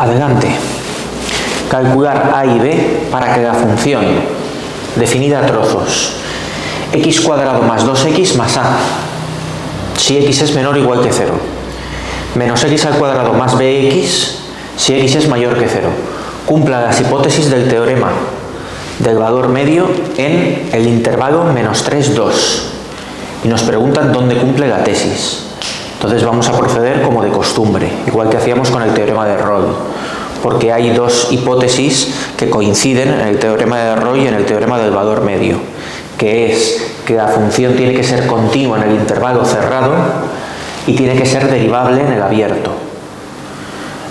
Adelante. Calcular a y b para que la función, definida a trozos, x cuadrado más 2x más a, si x es menor o igual que 0, menos x al cuadrado más bx, si x es mayor que 0, cumpla las hipótesis del teorema del valor medio en el intervalo menos 3, 2. Y nos preguntan dónde cumple la tesis. Entonces vamos a proceder como de costumbre, igual que hacíamos con el teorema de Rolle, porque hay dos hipótesis que coinciden en el teorema de Rolle y en el teorema del valor medio, que es que la función tiene que ser continua en el intervalo cerrado y tiene que ser derivable en el abierto.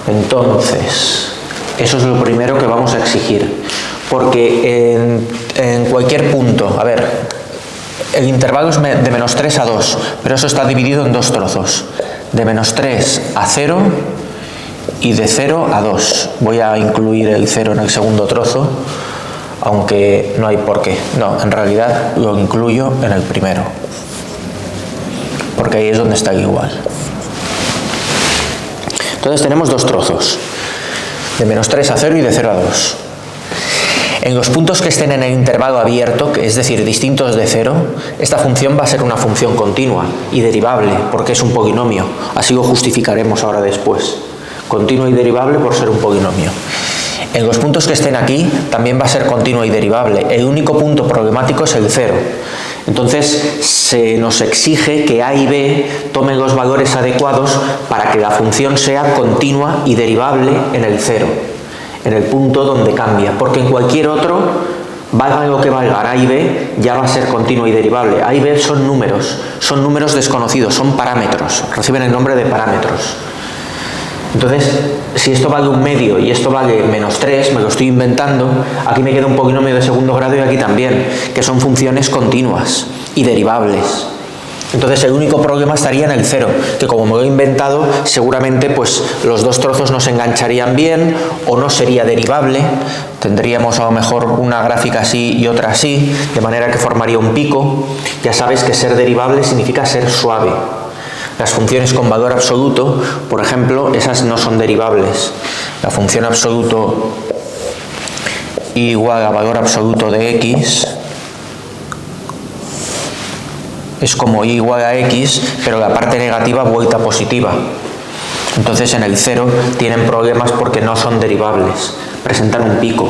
Entonces, eso es lo primero que vamos a exigir, porque en cualquier punto, a ver, el intervalo es de menos 3 a 2, pero eso está dividido en dos trozos, de menos 3 a 0 y de 0 a 2. Voy a incluir el 0 en el segundo trozo, aunque no hay por qué. No, en realidad lo incluyo en el primero, porque ahí es donde está el igual. Entonces tenemos dos trozos, de menos 3 a 0 y de 0 a 2. En los puntos que estén en el intervalo abierto, es decir, distintos de 0, esta función va a ser una función continua y derivable, porque es un polinomio. Así lo justificaremos ahora después. Continua y derivable por ser un polinomio. En los puntos que estén aquí, también va a ser continua y derivable. El único punto problemático es el 0. Entonces, se nos exige que a y b tomen los valores adecuados para que la función sea continua y derivable en el 0. En el punto donde cambia, porque en cualquier otro, valga lo que valga, a y b ya va a ser continuo y derivable. A y b son números desconocidos, son parámetros, reciben el nombre de parámetros. Entonces, si esto vale un medio y esto vale menos 3, me lo estoy inventando, aquí me queda un polinomio de segundo grado y aquí también, que son funciones continuas y derivables. Entonces el único problema estaría en el 0, que como me lo he inventado, seguramente pues los dos trozos no se engancharían bien o no sería derivable. Tendríamos a lo mejor una gráfica así y otra así, de manera que formaría un pico. Ya sabes que ser derivable significa ser suave. Las funciones con valor absoluto, por ejemplo, esas no son derivables. La función absoluto igual a valor absoluto de x es como y igual a x, pero la parte negativa vuelta positiva. Entonces en el 0 tienen problemas porque no son derivables, presentan un pico.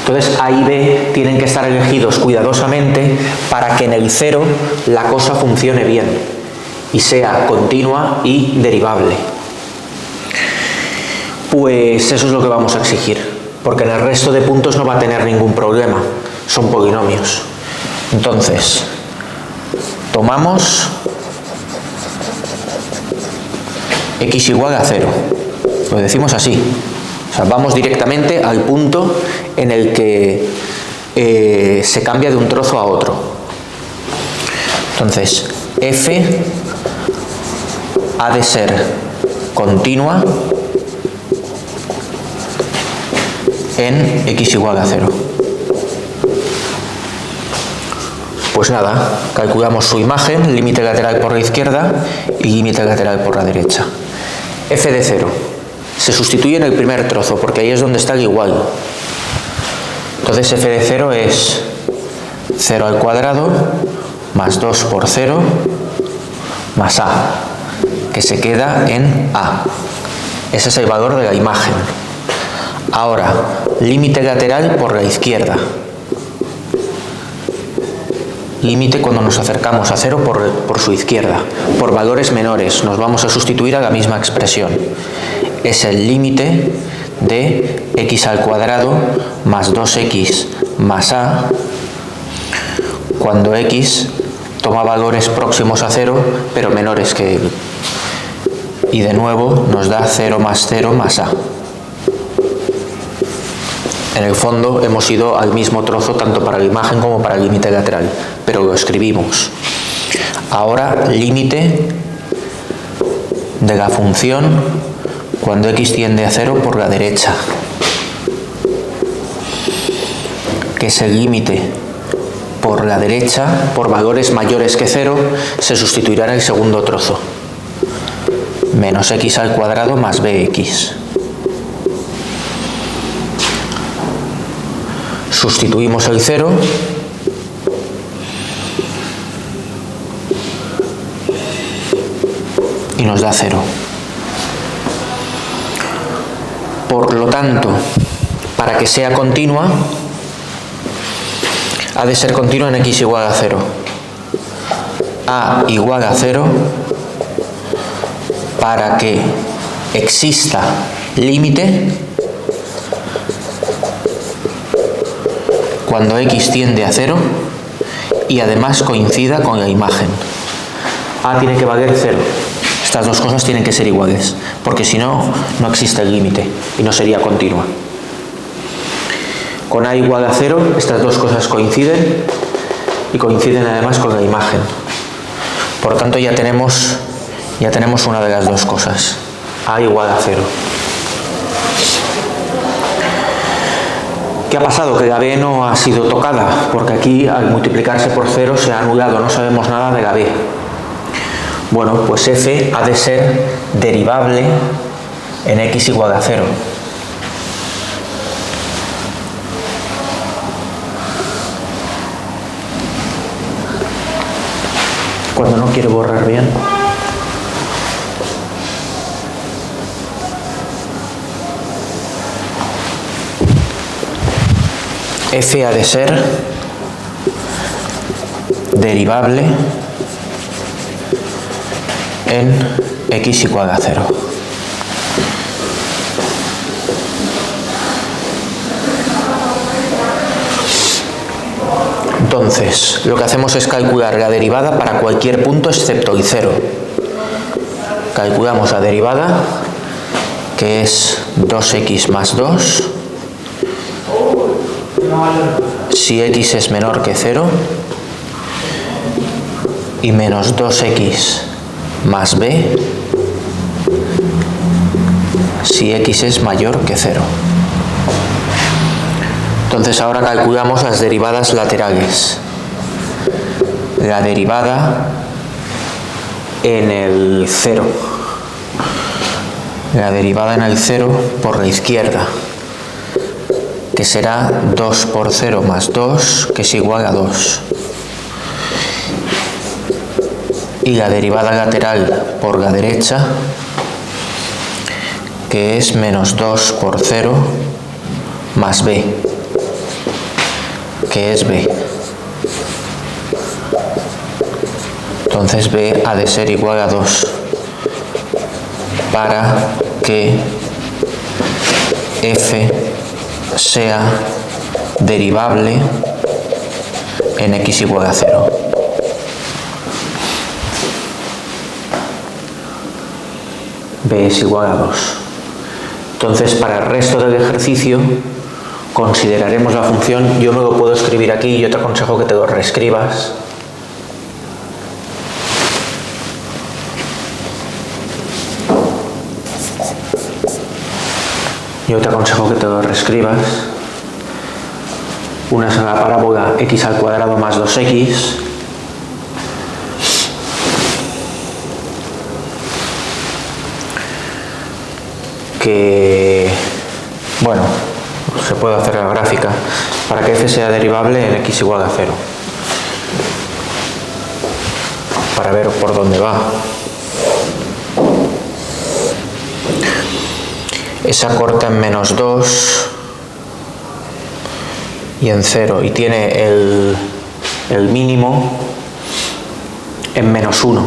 Entonces a y b tienen que estar elegidos cuidadosamente para que en el 0 la cosa funcione bien y sea continua y derivable. Pues eso es lo que vamos a exigir, porque en el resto de puntos no va a tener ningún problema, son polinomios. Entonces, tomamos x igual a 0, lo decimos así, o sea, vamos directamente al punto en el que se cambia de un trozo a otro. Entonces, f ha de ser continua en x igual a 0. Pues nada, calculamos su imagen, límite lateral por la izquierda y límite lateral por la derecha. F de 0 se sustituye en el primer trozo porque ahí es donde está el igual. Entonces f de 0 es 0 al cuadrado más 2 por 0 más a, que se queda en a. Ese es el valor de la imagen. Ahora, límite lateral por la izquierda. Límite cuando nos acercamos a 0 por su izquierda. Por valores menores nos vamos a sustituir a la misma expresión. Es el límite de x al cuadrado más 2x más a cuando x toma valores próximos a 0 pero menores que él. Y de nuevo nos da 0 más 0 más a. En el fondo hemos ido al mismo trozo tanto para la imagen como para el límite lateral, pero lo escribimos. Ahora límite de la función cuando x tiende a 0 por la derecha, que es el límite por la derecha, por valores mayores que 0, se sustituirá en el segundo trozo. menos x al cuadrado más bx. Sustituimos el 0 y nos da 0. Por lo tanto, para que sea continua, ha de ser continua en x igual a 0. A igual a 0 para que exista límite cuando x tiende a 0 y además coincida con la imagen. A tiene que valer 0. Estas dos cosas tienen que ser iguales, porque si no, no existe el límite y no sería continua. Con A igual a 0, estas dos cosas coinciden y coinciden además con la imagen. Por lo tanto, ya tenemos una de las dos cosas. A igual a 0. ¿Qué ha pasado? Que la b no ha sido tocada, porque aquí al multiplicarse por 0 se ha anulado, no sabemos nada de la b. Bueno, pues f ha de ser derivable en x igual a 0. Cuando no quiero borrar bien. F ha de ser derivable en x igual a 0. Entonces, lo que hacemos es calcular la derivada para cualquier punto excepto el 0. Calculamos la derivada, que es 2x más 2, si x es menor que 0, y menos 2x más b, si x es mayor que 0. Entonces ahora calculamos las derivadas laterales. La derivada en el 0. La derivada en el 0 por la izquierda, que será 2 por 0 más 2, que es igual a 2. Y la derivada lateral por la derecha, que es menos 2 por 0 más b, que es b. Entonces b ha de ser igual a 2 para que f sea derivable en x igual a 0. B es igual a 2. Entonces, para el resto del ejercicio consideraremos la función. Yo me lo puedo escribir aquí y yo te aconsejo que te lo reescribas. Yo te aconsejo que te lo reescribas. Una es la parábola x al cuadrado más 2x, que, bueno, se puede hacer la gráfica para que f sea derivable en x igual a 0, para ver por dónde va. Esa corta en menos 2 y en 0, y tiene el mínimo en menos 1,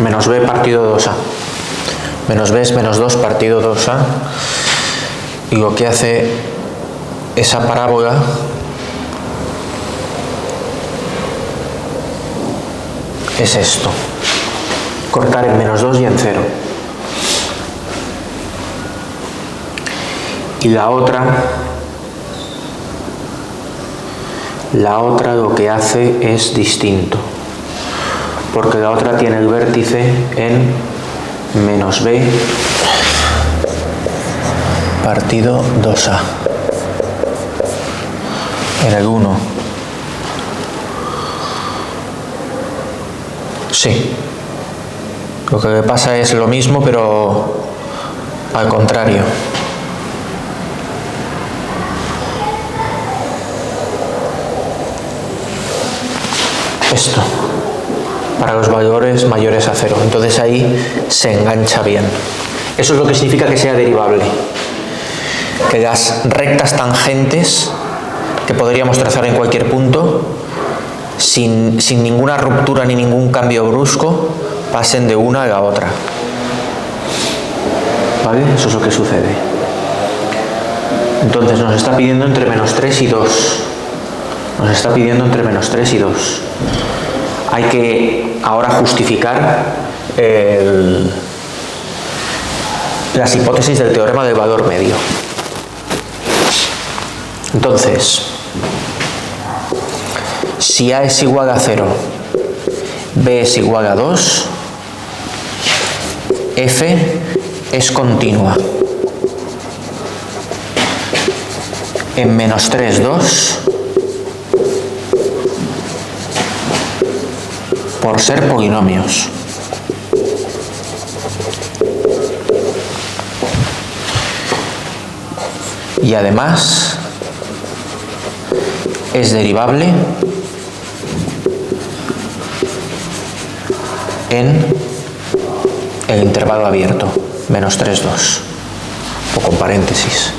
menos b partido 2a. Menos b es menos 2 partido 2a, y lo que hace esa parábola es esto, cortar en menos 2 y en 0. Y la otra lo que hace es distinto, porque la otra tiene el vértice en menos b partido 2a en el 1. Sí. Lo que pasa es lo mismo, pero al contrario. Esto, para los valores mayores a 0. Entonces ahí se engancha bien. Eso es lo que significa que sea derivable. Que las rectas tangentes que podríamos trazar en cualquier punto, sin ninguna ruptura ni ningún cambio brusco, pasen de una a la otra. ¿Vale? Eso es lo que sucede. Entonces nos está pidiendo entre menos 3 y 2. Nos está pidiendo entre menos 3 y 2. Hay que ahora justificar las hipótesis del teorema del valor medio. Entonces, si A es igual a 0, B es igual a 2, F es continua. En menos 3, 2, por ser polinomios. Y además es derivable en el intervalo abierto, menos 3, 2, o con paréntesis.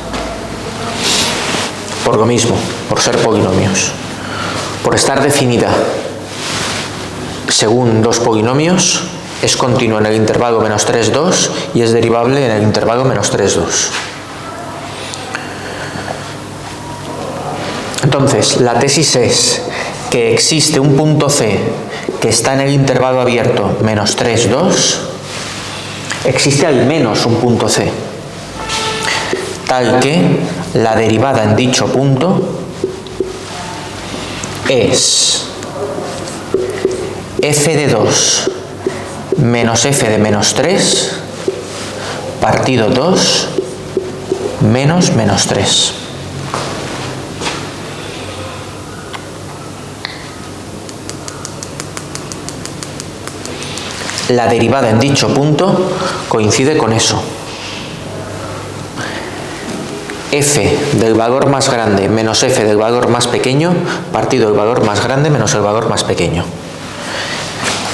Por lo mismo, por ser polinomios. Por estar definida según dos polinomios, es continua en el intervalo menos 3, 2 y es derivable en el intervalo menos 3, 2. Entonces, la tesis es que existe un punto C que está en el intervalo abierto menos 3, 2, existe al menos un punto C, tal que la derivada en dicho punto es f de 2 menos f de menos 3 partido 2 menos menos 3. La derivada en dicho punto coincide con eso. F del valor más grande menos f del valor más pequeño partido el valor más grande menos el valor más pequeño.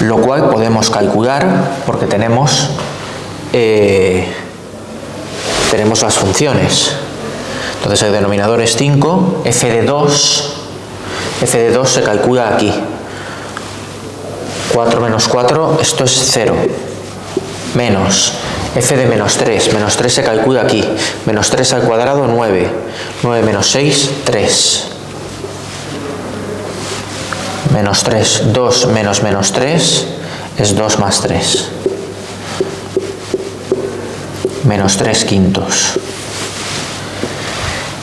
Lo cual podemos calcular porque tenemos las funciones. Entonces el denominador es 5, f de 2 se calcula aquí. 4 menos 4, esto es 0, menos f de menos 3 se calcula aquí, menos 3 al cuadrado 9, 9 menos 6, 3, menos 3, 2 menos menos 3 es 2 más 3, menos 3 quintos.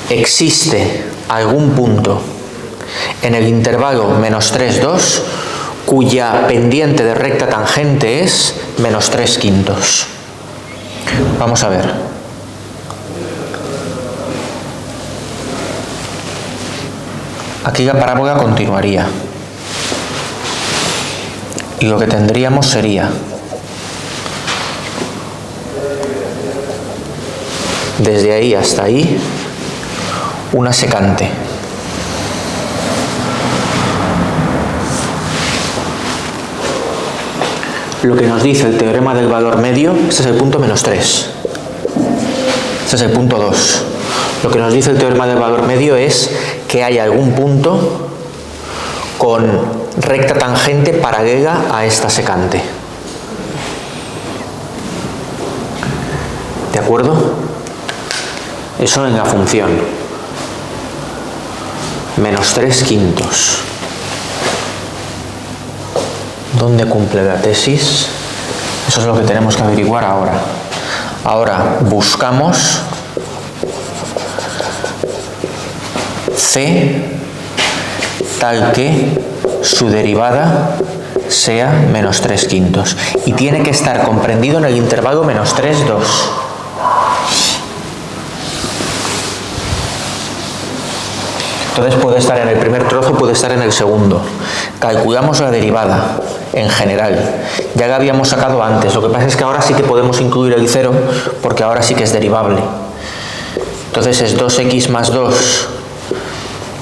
¿Existe algún punto en el intervalo menos 3, 2 cuya pendiente de recta tangente es menos 3 quintos? Vamos a ver. Aquí la parábola continuaría. Y lo que tendríamos sería desde ahí hasta ahí una secante. Lo que nos dice el teorema del valor medio, este es el punto menos 3. Este es el punto 2. Lo que nos dice el teorema del valor medio es que hay algún punto con recta tangente paralela a esta secante. ¿De acuerdo? Eso en la función. Menos 3 quintos. ¿Dónde cumple la tesis? Eso es lo que tenemos que averiguar ahora. Ahora buscamos C tal que su derivada sea menos 3 quintos. Y tiene que estar comprendido en el intervalo menos 3, 2. Entonces puede estar en el primer trozo, puede estar en el segundo. Calculamos la derivada en general. Ya la habíamos sacado antes, lo que pasa es que ahora sí que podemos incluir el 0 porque ahora sí que es derivable. Entonces es 2x más 2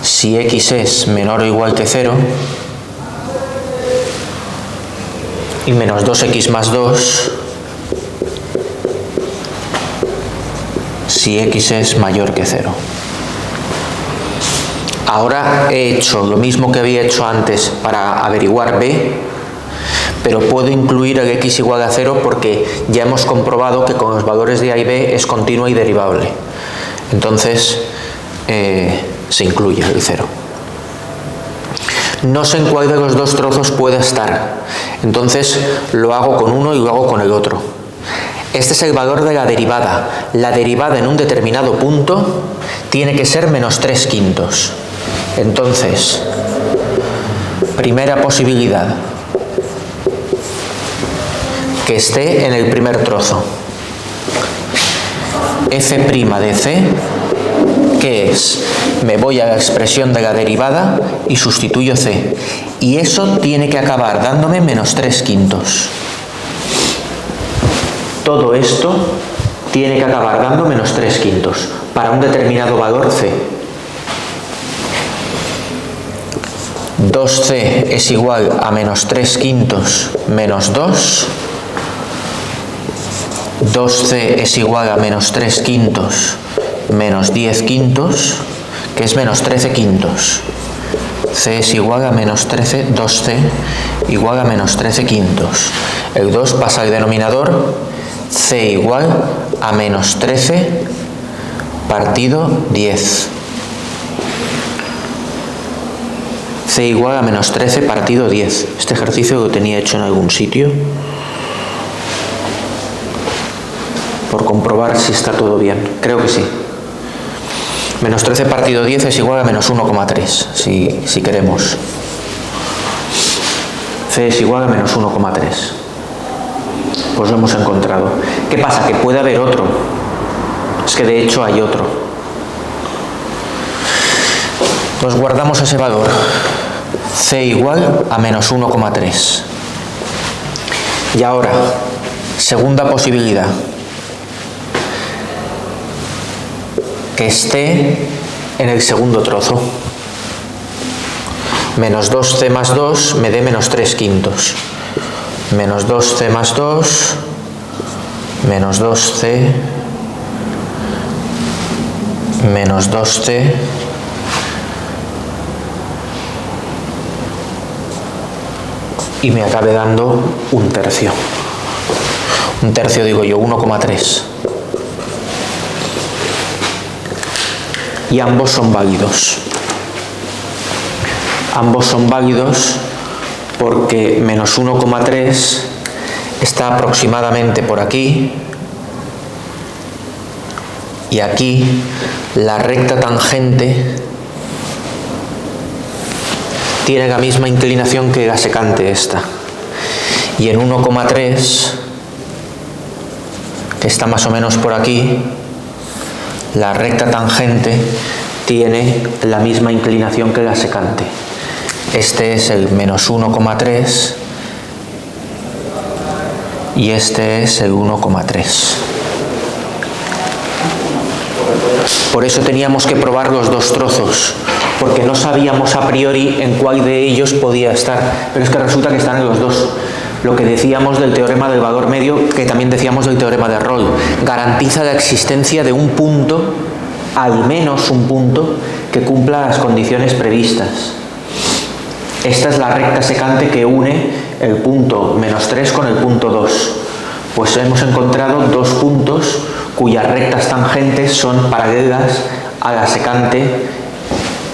si x es menor o igual que 0 y menos 2x más 2 si x es mayor que 0. Ahora he hecho lo mismo que había hecho antes para averiguar b, pero puedo incluir el x igual a 0 porque ya hemos comprobado que con los valores de a y b es continua y derivable. Entonces se incluye el 0. No sé en cuál de los dos trozos puede estar, entonces lo hago con uno y lo hago con el otro. Este es el valor de la derivada. La derivada en un determinado punto tiene que ser menos 3/5. Entonces, primera posibilidad, que esté en el primer trozo. f' de c, ¿qué es? Me voy a la expresión de la derivada y sustituyo c. Y eso tiene que acabar dándome menos 3/5. Todo esto tiene que acabar dando menos 3/5 para un determinado valor c. 2c es igual a menos 3/5 menos 2. 2c es igual a menos 3/5 menos 10/5, que es menos 13/5. c es igual a menos 13, 2c igual a menos 13/5. El 2 pasa al denominador, c igual a menos 13 partido 10. c igual a menos 13 partido 10. Este ejercicio lo tenía hecho en algún sitio. Por comprobar si está todo bien. Creo que sí. Menos 13 partido 10 es igual a menos 1,3, si queremos. c es igual a menos 1,3. Pues lo hemos encontrado. ¿Qué pasa? Que puede haber otro. Es que de hecho hay otro. Pues guardamos ese valor. c igual a menos 1,3. Y ahora, segunda posibilidad. Que esté en el segundo trozo. Menos 2c más 2 me dé menos 3/5. Menos 2c más 2, menos 2c, menos 2c, y me acabe dando un tercio. Un tercio digo yo, 1,3. Y ambos son válidos. Ambos son válidos porque menos 1,3 está aproximadamente por aquí y aquí la recta tangente tiene la misma inclinación que la secante esta, y en 1,3, que está más o menos por aquí, la recta tangente tiene la misma inclinación que la secante. Este es el menos 1,3 y este es el 1,3. Por eso teníamos que probar los dos trozos, porque no sabíamos a priori en cuál de ellos podía estar, pero es que resulta que están en los dos. Lo que decíamos del teorema del valor medio, que también decíamos del teorema de Rolle, garantiza la existencia de un punto, al menos un punto, que cumpla las condiciones previstas. Esta es la recta secante que une el punto menos 3 con el punto 2. Pues hemos encontrado dos puntos cuyas rectas tangentes son paralelas a la secante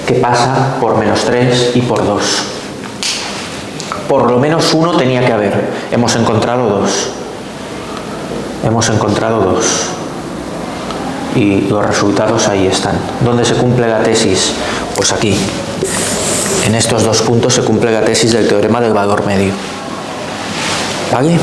que pasa por menos 3 y por 2. Por lo menos uno tenía que haber. Hemos encontrado dos. Hemos encontrado dos. Y los resultados ahí están. ¿Dónde se cumple la tesis? Pues aquí. En estos dos puntos se cumple la tesis del teorema del valor medio. ¿Vale?